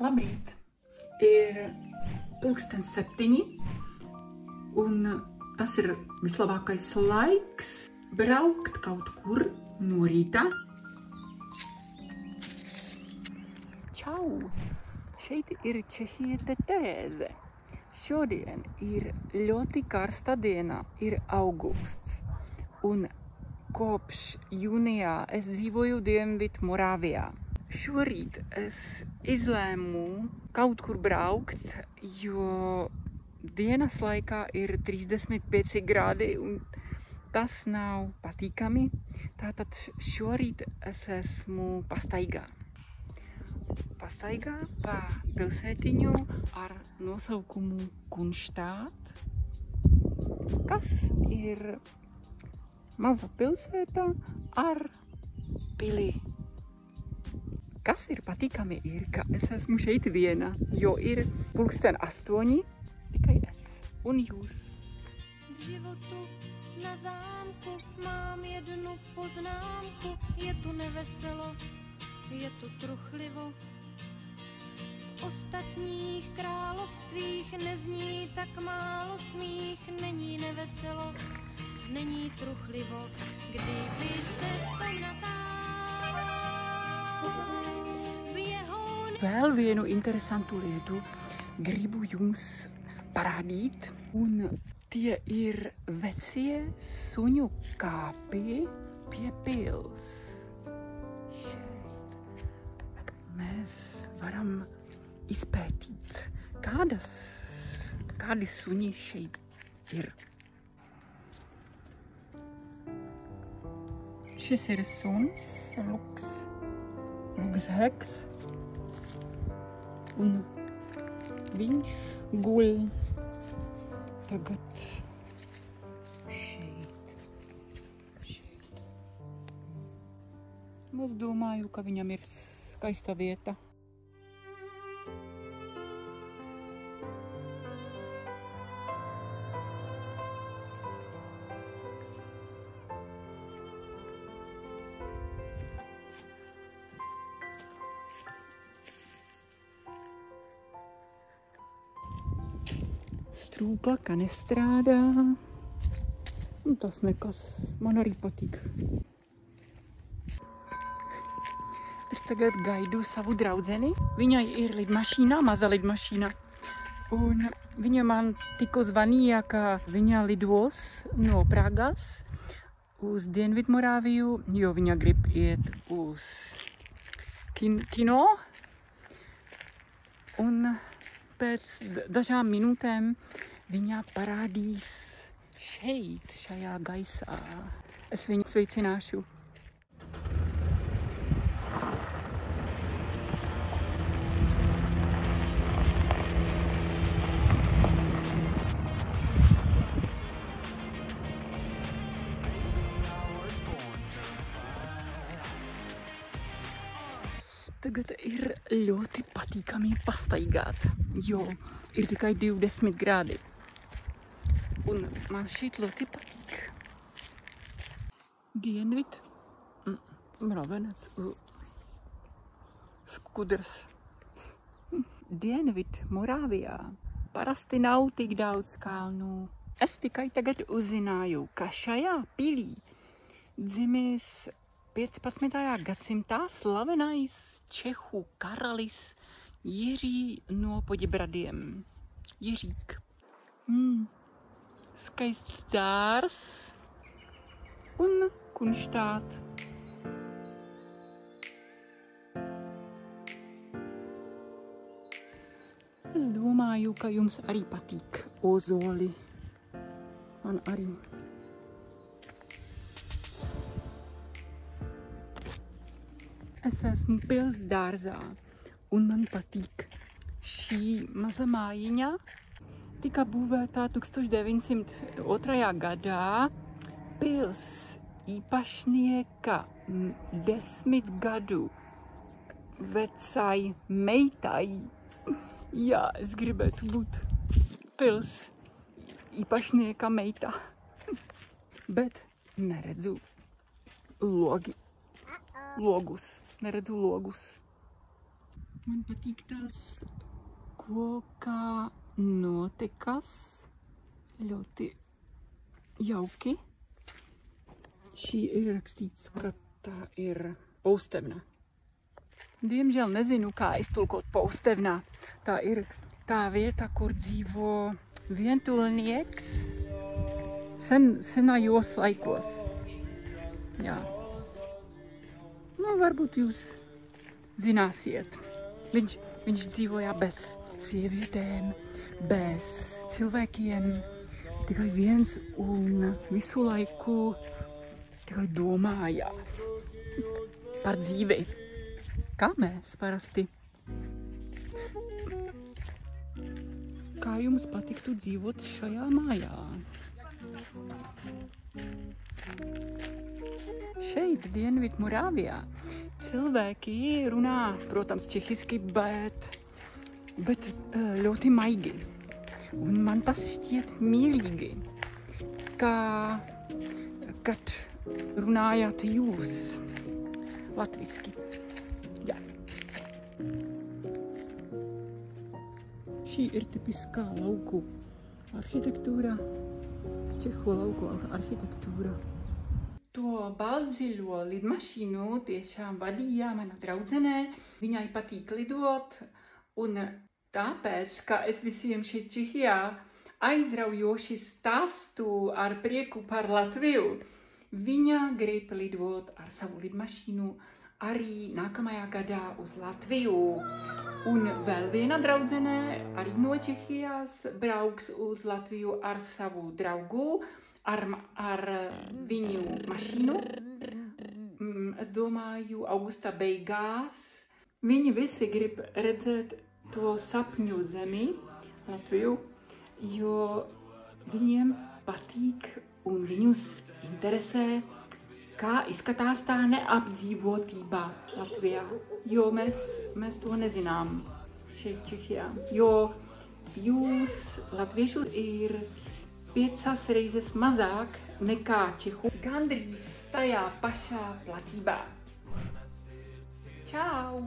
Labrīt! Ir pulkstens 7, un tas ir vislabākais laiks braukt kaut kur no rīta. Čau! Šeit ir Čehiete Terēze. Šodien ir ļoti karsta diena, ir augusts. Un kopš jūnijā es dzīvoju Dienvidmorāvijā. Šorīt es izlēmu kaut kur braukt, jo dienas laikā ir 35 grādi un tas nav patīkami. Tātad šorīt es esmu pastaigā. Pastaigā pa pilsētiņu ar nosaukumu Kunštāt, kas ir maza pilsēta ar pili. Kas ir patīkami ir, ka es esmu šeit viena, jo ir pulksten 8, tikai es un jūs. K životu na zámku mám jednu poznámku, je tu neveselo, je tu truchlivo. V ostatních královstvích nezní tak málo smích, není neveselo, není truchlivo, kdyby se to natáhlo. Vēl vienu interesantu lietu gribu jums parādīt, un tie ir vecie suņu kāpi pie pils. Šeit mēs varam izpētīt, kādi suņi šeit ir. Šis ir suns, Luks Heks, un viņš guļ tagad šeit. Es domāju, ka viņam ir skaista vieta. Strūklaka nestrādā. Tas nekas. Man arī patīk. Es tagad gaidu savu draudzeni. Viņai ir lidmašīna, maza lidmašīna. Un viņa man tikko zvanīja, ka viņa lidos no Pragas uz Dienvidmorāviju, jo viņa grib iet uz kino. Un pēc dažām minūtēm viņa parādīs šeit, šajā gaisā. Es viņu sveicināšu. Tagad ir ļoti patīkami pastaigāt, jo ir tikai 20 grādi. Un man šeit ļoti patīk. Mravenec, skudrs. Dienvidmorāvijā parasti nav tik daudz kalnu. Es tikai tagad uzzināju, ka šajā pilī dzimis 15. gadsimtā slavenais Čehu karalis Jiří no Poděbradiem. Jiřík. Skaists dārs un Kunštāt. Es domāju, ka jums arī patīk ozoli. Man arī. Es esmu pils dārzā, un man patīk. Šī maza mājiņa tika būvētā 1902. gadā pils īpašnieka 10 gadu vecai meitai. Jā, es gribētu būt pils īpašnieka meitā, bet neredzu logus. Neredzu logus. Man patīk tās koka notekas. Ļoti jauki. Šī ir rakstīts, ka tā ir Poustevna. Diemžēl nezinu, kā iztulkot Poustevnā. Tā ir tā vieta, kur dzīvo vientulnieks senajos laikos. Jā. Nu, varbūt jūs zināsiet. Viņš dzīvoja bez sievietēm, bez cilvēkiem, tikai viens un visu laiku tikai domāja par dzīvi, kā mēs parasti. Kā jums patiktu dzīvot šajā mājā? Šeit, Dienvidmorāvijā, cilvēki runā, protams, čehiski, bet ļoti maigi. Un man tas šķiet mīlīgi, kad runājat jūs latviski. Jā. Šī ir tipiskā lauku arhitektūra, Čehu lauku arhitektūra. To baltziļo lidmašīnu tiešām vadīja mana draudzenē. Viņai patīk lidot, un tāpēc, ka es visiem šeit Čehijā aizraujoši stāstu ar prieku par Latviju, viņa grib lidot ar savu lidmašīnu arī nākamajā gadā uz Latviju. Un vēl viena draudzenē arī no Čehijas brauks uz Latviju ar savu draugu, ar viņu mašīnu. Es domāju, augusta beigās. Viņi visi grib redzēt to sapņu zemi, Latviju, jo viņiem patīk un viņus interesē, kā izskatās tā neapdzīvotība Latvijā, jo mēs to nezinām šeit Čehijā, jo jūs latviešus ir 5 reizes mazāk nekā Čehu, gandrīz tajā pašā platībā. Čau!